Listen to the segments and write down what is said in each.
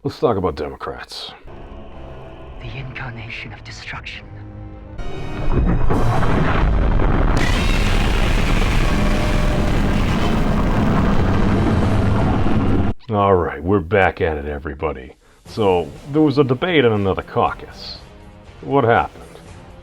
Let's talk about Democrats. The incarnation of destruction. Alright, we're back at it, everybody. So, there was a debate in another caucus. What happened?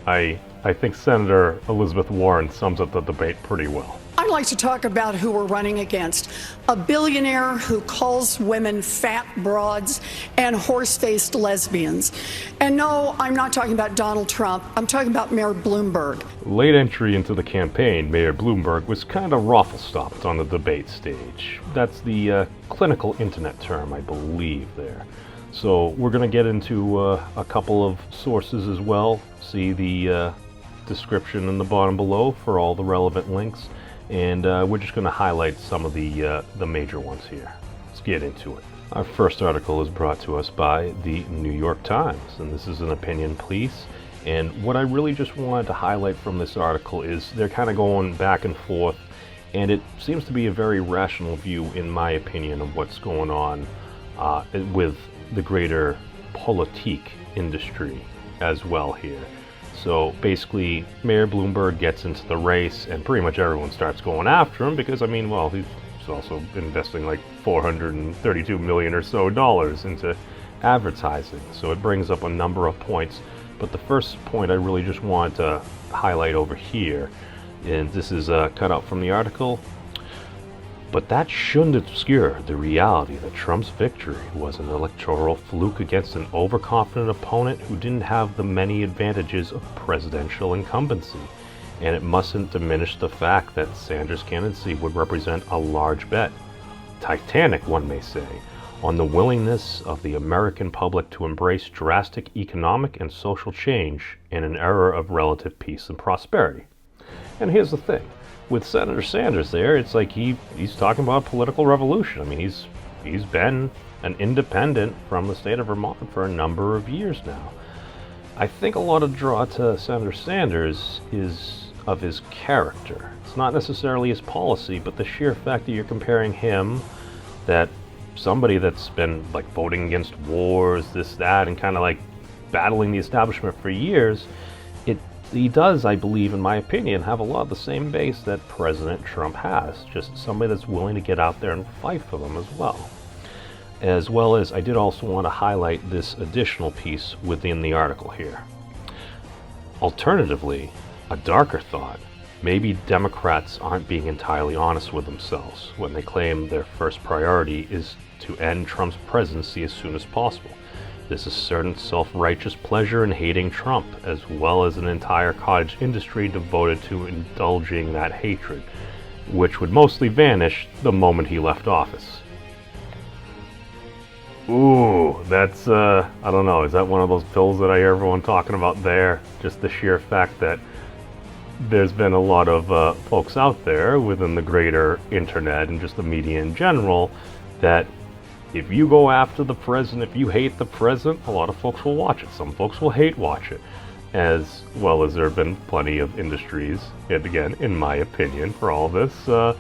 I think Senator Elizabeth Warren sums up the debate pretty well. I'd like to talk about who we're running against. A billionaire who calls women fat broads and horse-faced lesbians. And no, I'm not talking about Donald Trump. I'm talking about Mayor Bloomberg. Late entry into the campaign, Mayor Bloomberg was kind of ruffle-stopped on the debate stage. That's the clinical internet term, I believe, there. So we're going to get into a couple of sources as well. See the description in the bottom below for all the relevant links. And we're just going to highlight some of the major ones here. Let's get into it. Our first article is brought to us by the New York Times, and this is an opinion piece. And what I really just wanted to highlight from this article is they're kind of going back and forth, and it seems to be a very rational view, in my opinion, of what's going on with the greater politique industry as well here. So basically, Mayor Bloomberg gets into the race, and pretty much everyone starts going after him because, I mean, well, he's also investing like $432 million or so into advertising. So it brings up a number of points. But the first point I really just wanted to highlight over here, and this is cut out from the article, but that shouldn't obscure the reality that Trump's victory was an electoral fluke against an overconfident opponent who didn't have the many advantages of presidential incumbency. And it mustn't diminish the fact that Sanders' candidacy would represent a large bet, titanic one may say, on the willingness of the American public to embrace drastic economic and social change in an era of relative peace and prosperity. And here's the thing. With Senator Sanders there, it's like he's talking about political revolution. I mean, he's been an independent from the state of Vermont for a number of years now. I think a lot of draw to Senator Sanders is of his character. It's not necessarily his policy, but the sheer fact that you're comparing him, that somebody that's been like voting against wars, this, that, and kind of like battling the establishment for years, he does, I believe, in my opinion, have a lot of the same base that President Trump has. Just somebody that's willing to get out there and fight for them as well. As well as, I did also want to highlight this additional piece within the article here. Alternatively, a darker thought, maybe Democrats aren't being entirely honest with themselves when they claim their first priority is to end Trump's presidency as soon as possible. There's a certain self-righteous pleasure in hating Trump, as well as an entire cottage industry devoted to indulging that hatred, which would mostly vanish the moment he left office. Ooh, that's, I don't know, is that one of those pills that I hear everyone talking about there? Just the sheer fact that there's been a lot of folks out there within the greater internet and just the media in general that if you go after the president, if you hate the president, a lot of folks will watch it. Some folks will hate watch it. As well as there have been plenty of industries, and again, in my opinion, for all this, that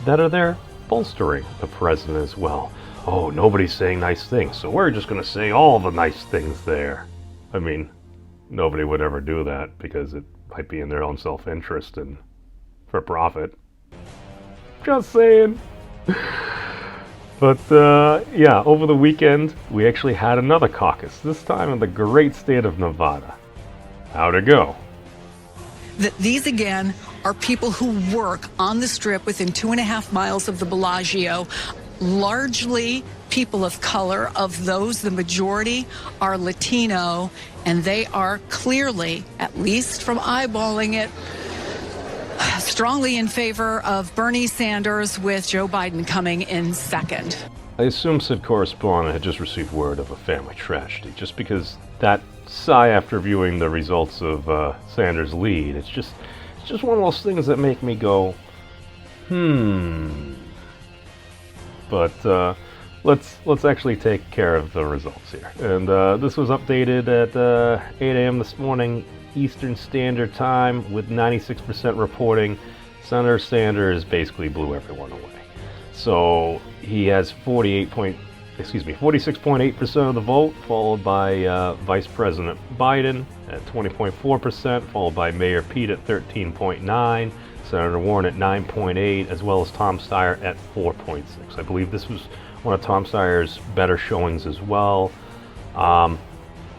are there bolstering the president as well. Oh, nobody's saying nice things, so we're just going to say all the nice things there. I mean, nobody would ever do that because it might be in their own self-interest and for profit. Just saying. But, yeah, over the weekend, we actually had another caucus, this time in the great state of Nevada. How'd it go? These, again, are people who work on the Strip within 2.5 miles of the Bellagio, largely people of color. Of those, the majority are Latino, and they are clearly, at least from eyeballing it, strongly in favor of Bernie Sanders, with Joe Biden coming in second. I assume said correspondent had just received word of a family tragedy, just because that sigh after viewing the results of Sanders' lead, it's just one of those things that make me go, But let's actually take care of the results here. And this was updated at 8 a.m. this morning, Eastern Standard Time, with 96% reporting. Senator Sanders basically blew everyone away. So he has 48.2% 46.8% of the vote, followed by Vice President Biden at 20.4%, followed by Mayor Pete at 13.9%, Senator Warren at 9.8%, as well as Tom Steyer at 4.6%. I believe this was one of Tom Steyer's better showings as well.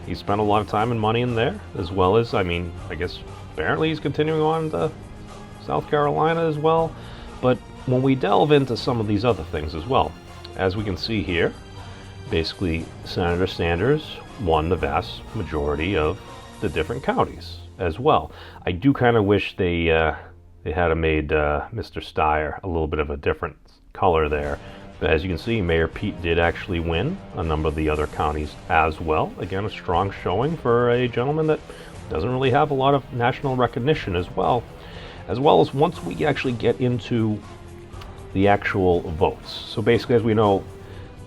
He spent a lot of time and money in there, as well as, I guess apparently he's continuing on to South Carolina as well. But when we delve into some of these other things as well, as we can see here, basically Senator Sanders won the vast majority of the different counties as well. I do kind of wish they had made Mr. Steyer a little bit of a different color there. But as you can see, Mayor Pete did actually win a number of the other counties as well. Again, a strong showing for a gentleman that doesn't really have a lot of national recognition as well. As once we actually get into the actual votes. So basically, as we know,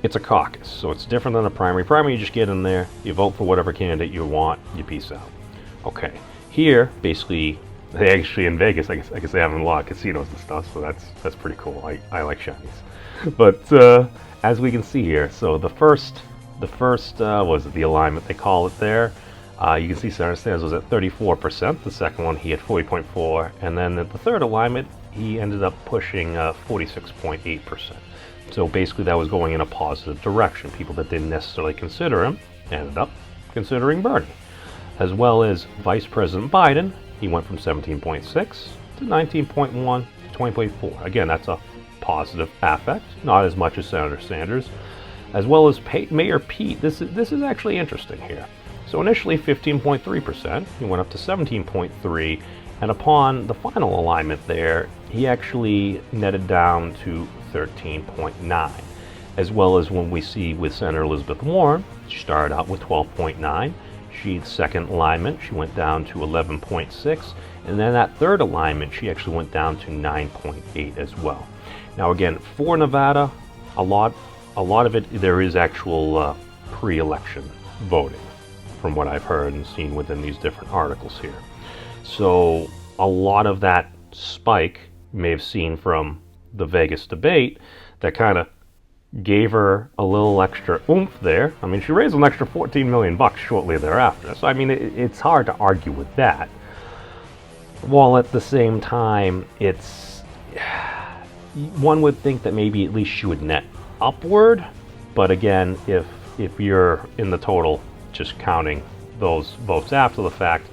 it's a caucus, so it's different than a primary. Primary, you just get in there, you vote for whatever candidate you want, you peace out. Okay, here, basically, they actually in Vegas, I guess they have a lot of casinos and stuff, so that's pretty cool. I like shinies. But as we can see here, so the first was the alignment they call it there. You can see Senator Sanders was at 34%. The second one, he had 40.4%, and then at the third alignment, he ended up pushing 46.8%. So basically, that was going in a positive direction. People that didn't necessarily consider him ended up considering Bernie, as well as Vice President Biden. He went from 17.6 to 19.1 to 20.4. Again, that's a positive affect, not as much as Senator Sanders, as well as Mayor Pete. This is actually interesting here. So initially 15.3%, he went up to 17.3%, and upon the final alignment there, he actually netted down to 13.9%, as well as when we see with Senator Elizabeth Warren, she started out with 12.9%. She's second alignment, she went down to 11.6%, and then that third alignment, she actually went down to 9.8% as well. Now again, for Nevada, a lot of it, there is actual pre-election voting, from what I've heard and seen within these different articles here. So a lot of that spike you may have seen from the Vegas debate that kind of gave her a little extra oomph there. I mean, she raised an extra $14 million shortly thereafter. So I mean, it's hard to argue with that. While at the same time, one would think that maybe at least she would net upward. But again, if you're in the total just counting those votes after the fact,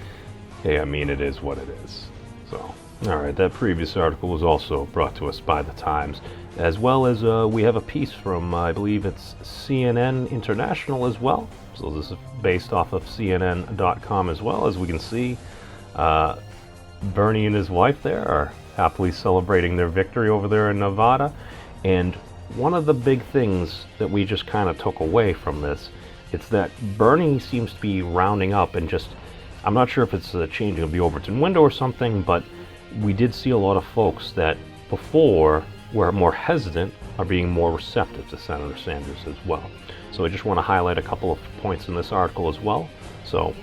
hey, I mean, it is what it is. So, all right, that previous article was also brought to us by the Times, as well as we have a piece from, I believe it's CNN International as well. So this is based off of CNN.com as well. As we can see, Bernie and his wife there are happily celebrating their victory over there in Nevada. And one of the big things that we just kind of took away from this, it's that Bernie seems to be rounding up and just, I'm not sure if it's a changing of the Overton window or something, but we did see a lot of folks that before were more hesitant are being more receptive to Senator Sanders as well. So I just want to highlight a couple of points in this article as well. So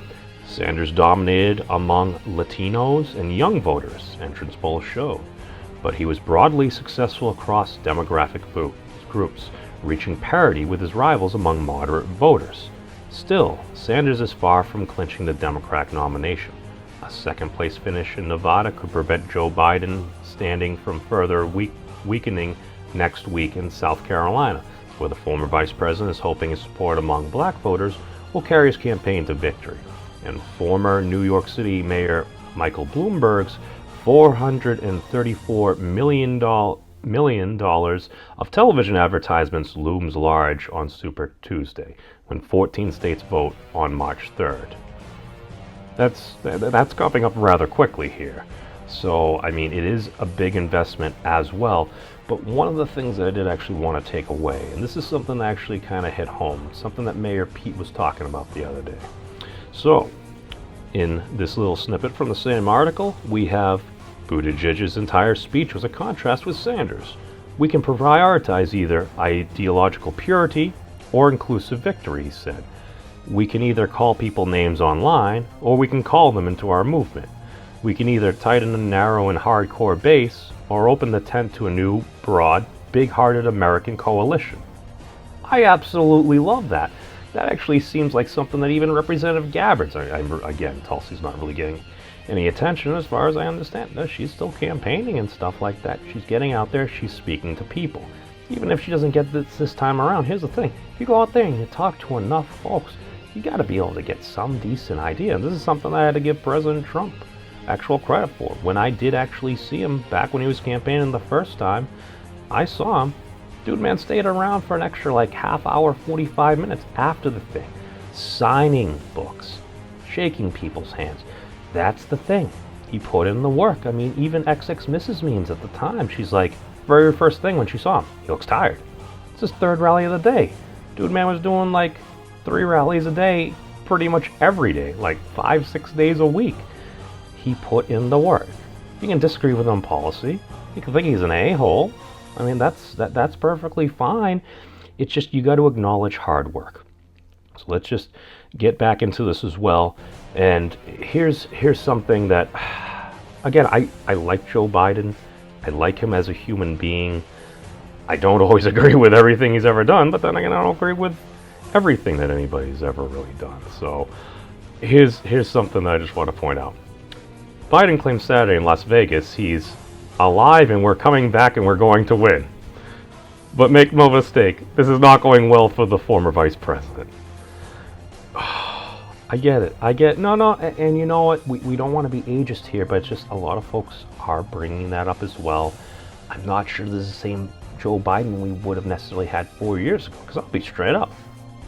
Sanders dominated among Latinos and young voters, entrance polls showed, but he was broadly successful across demographic groups, reaching parity with his rivals among moderate voters. Still, Sanders is far from clinching the Democrat nomination. A second-place finish in Nevada could prevent Joe Biden standing from further weakening next week in South Carolina, where the former vice president is hoping his support among black voters will carry his campaign to victory. And former New York City Mayor Michael Bloomberg's $434 million of television advertisements looms large on Super Tuesday, when 14 states vote on March 3rd. That's coming up rather quickly here. So, I mean, it is a big investment as well. But one of the things that I did actually want to take away, and this is something that actually kind of hit home, something that Mayor Pete was talking about the other day. So, in this little snippet from the same article, we have Buttigieg's entire speech was a contrast with Sanders. We can prioritize either ideological purity or inclusive victory, he said. We can either call people names online, or we can call them into our movement. We can either tighten a narrow and hardcore base, or open the tent to a new, broad, big-hearted American coalition. I absolutely love that. That actually seems like something that even Representative Gabbard's, again, Tulsi's not really getting any attention as far as I understand. No, she's still campaigning and stuff like that. She's getting out there, she's speaking to people. Even if she doesn't get this time around, here's the thing. If you go out there and you talk to enough folks, you got to be able to get some decent idea. And this is something I had to give President Trump actual credit for. When I did actually see him back when he was campaigning the first time, I saw him. Dude, man, stayed around for an extra like half hour, 45 minutes after the thing, signing books, shaking people's hands. That's the thing. He put in the work. I mean, even XX Mrs. Means at the time, she's like, very first thing when she saw him, he looks tired. It's his third rally of the day. Dude, man was doing like 3 rallies a day pretty much every day, like 5-6 days a week. He put in the work. You can disagree with him on policy. You can think he's an a-hole. I mean, that's perfectly fine. It's just you got to acknowledge hard work. So let's just get back into this as well. And here's something that, again, I like Joe Biden. I like him as a human being. I don't always agree with everything he's ever done, but then again, I don't agree with everything that anybody's ever really done. So here's something that I just want to point out. Biden claimed Saturday in Las Vegas he's alive and we're coming back and we're going to win. But make no mistake, this is not going well for the former vice president. I get it. No, and you know what? We don't want to be ageist here, but it's just a lot of folks are bringing that up as well. I'm not sure this is the same Joe Biden we would have necessarily had 4 years ago, because I'll be straight up.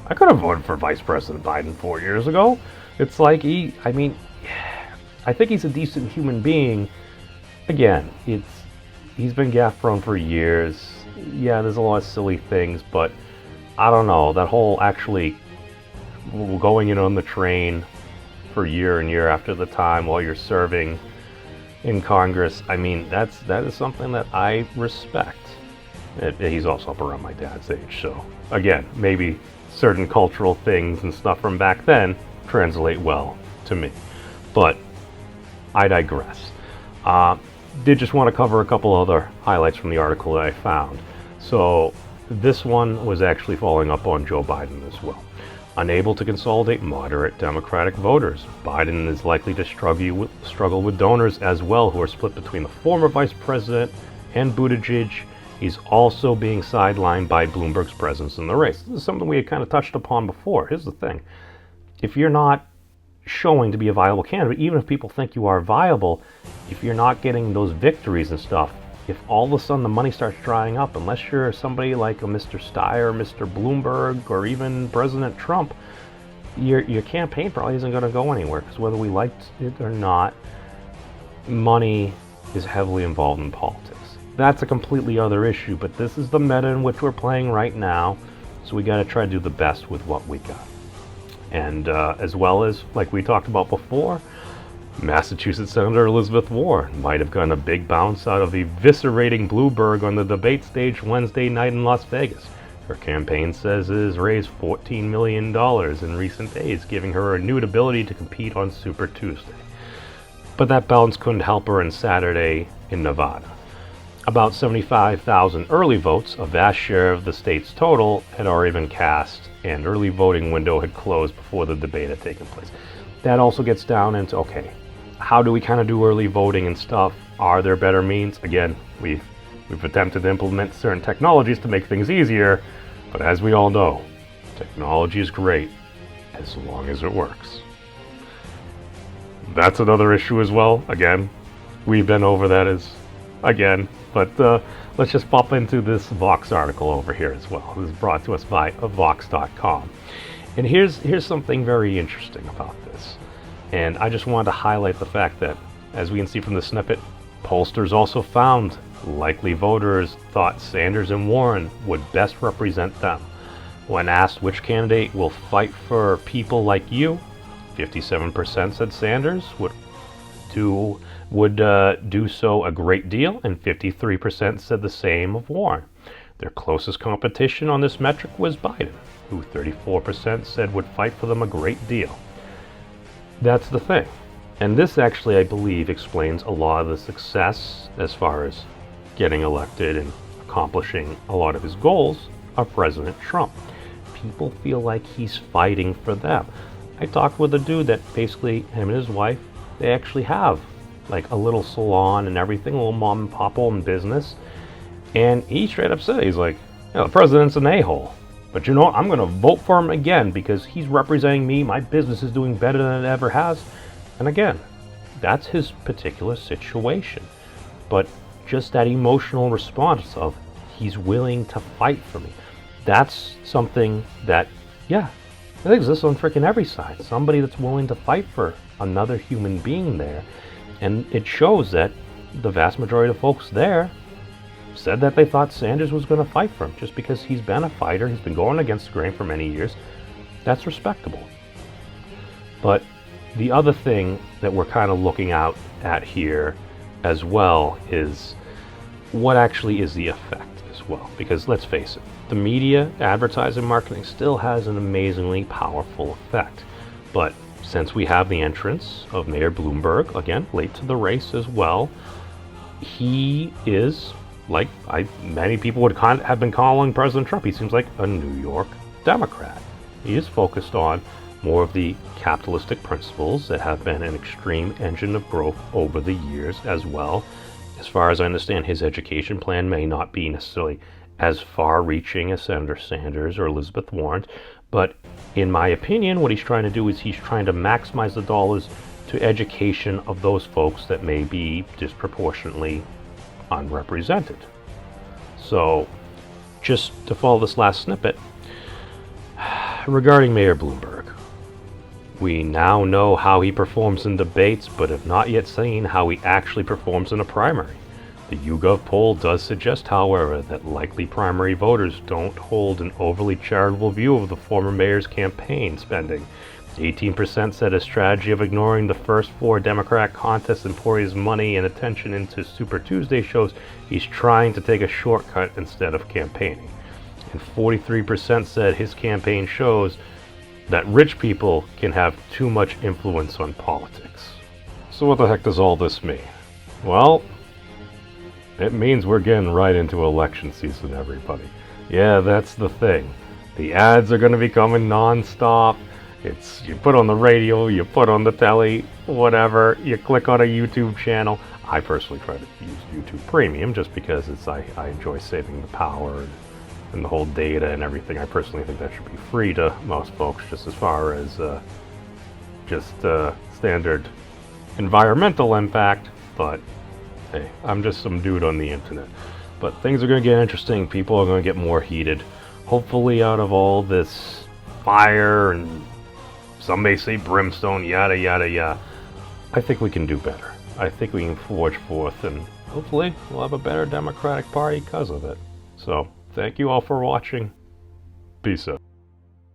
I could have voted for Vice President Biden 4 years ago. It's like I think he's a decent human being. Again, he's been gaffe prone for years. Yeah, there's a lot of silly things, but I don't know, that whole actually going in on the train for year and year after the time while you're serving in Congress, I mean, that is something that I respect. He's also up around my dad's age, so again, maybe certain cultural things and stuff from back then translate well to me. But I digress. Did just want to cover a couple other highlights from the article that I found. So this one was actually following up on Joe Biden as well. Unable to consolidate moderate Democratic voters, Biden is likely to struggle with donors as well, who are split between the former vice president and Buttigieg. He's also being sidelined by Bloomberg's presence in the race. This is something we had kind of touched upon before. Here's the thing. If you're not showing to be a viable candidate, even if people think you are viable, if you're not getting those victories and stuff, if all of a sudden the money starts drying up, unless you're somebody like a Mr. Steyer, Mr. Bloomberg, or even President Trump, your campaign probably isn't going to go anywhere, because whether we liked it or not, money is heavily involved in politics. That's a completely other issue, but this is the meta in which we're playing right now, so we got to try to do the best with what we got. And as well as, like we talked about before, Massachusetts Senator Elizabeth Warren might have gotten a big bounce out of eviscerating Bloomberg on the debate stage Wednesday night in Las Vegas. Her campaign says it has raised $14 million in recent days, giving her a renewed ability to compete on Super Tuesday. But that bounce couldn't help her on Saturday in Nevada. About 75,000 early votes, a vast share of the state's total, had already been cast, and early voting window had closed before the debate had taken place. That also gets down into, okay, how do we kind of do early voting and stuff? Are there better means? Again, we've attempted to implement certain technologies to make things easier, but as we all know, technology is great as long as it works. That's another issue as well. Again, we've been over that but let's just pop into this Vox article over here as well. This is brought to us by Vox.com. And here's something very interesting about this. And I just wanted to highlight the fact that, as we can see from the snippet, pollsters also found likely voters thought Sanders and Warren would best represent them. When asked which candidate will fight for people like you, 57% said Sanders would do so a great deal, and 53% said the same of Warren. Their closest competition on this metric was Biden, who 34% said would fight for them a great deal. That's the thing. And this actually, I believe, explains a lot of the success as far as getting elected and accomplishing a lot of his goals of President Trump. people feel like he's fighting for them. I talked with a dude that basically, him and his wife, they actually have like a little salon and everything, a little mom and pop home business. And he straight up said, he's like, the president's an a-hole. But you know what? I'm going to vote for him again because he's representing me. My business is doing better than it ever has. And again, that's his particular situation. But just that emotional response of he's willing to fight for me. That's something that, yeah, it exists on freaking every side. Somebody that's willing to fight for another human being there. And it shows that the vast majority of folks there said that they thought Sanders was going to fight for him just because he's been a fighter. He's been going against the grain for many years. That's respectable. But the other thing that we're kind of looking out at here as well is what actually is the effect as well. Because let's face it, the media, advertising, marketing still has an amazingly powerful effect. But since we have the entrance of Mayor Bloomberg, again, late to the race as well, he is, like many people would have been calling President Trump, he seems like a New York Democrat. He is focused on more of the capitalistic principles that have been an extreme engine of growth over the years as well. As far as I understand, his education plan may not be necessarily as far-reaching as Senator Sanders or Elizabeth Warren's, but in my opinion, what he's trying to do is he's trying to maximize the dollars to education of those folks that may be disproportionately unrepresented. So, just to follow this last snippet, regarding Mayor Bloomberg, we now know how he performs in debates, but have not yet seen how he actually performs in a primary. The YouGov poll does suggest, however, that likely primary voters don't hold an overly charitable view of the former mayor's campaign spending. 18% said his strategy of ignoring the first 4 Democratic contests and pouring his money and attention into Super Tuesday shows he's trying to take a shortcut instead of campaigning. And 43% said his campaign shows that rich people can have too much influence on politics. So what the heck does all this mean? Well, it means we're getting right into election season, everybody. Yeah, that's the thing. The ads are going to be coming non-stop. It's, you put on the radio, you put on the telly, whatever, you click on a YouTube channel. I personally try to use YouTube Premium just because I enjoy saving the power and the whole data and everything. I personally think that should be free to most folks, just as far as standard environmental impact. But hey, I'm just some dude on the internet. But things are going to get interesting. People are going to get more heated. Hopefully out of all this fire and some may say brimstone, yada yada yada, I think we can do better. I think we can forge forth, and hopefully we'll have a better Democratic Party because of it. So, thank you all for watching. Peace out.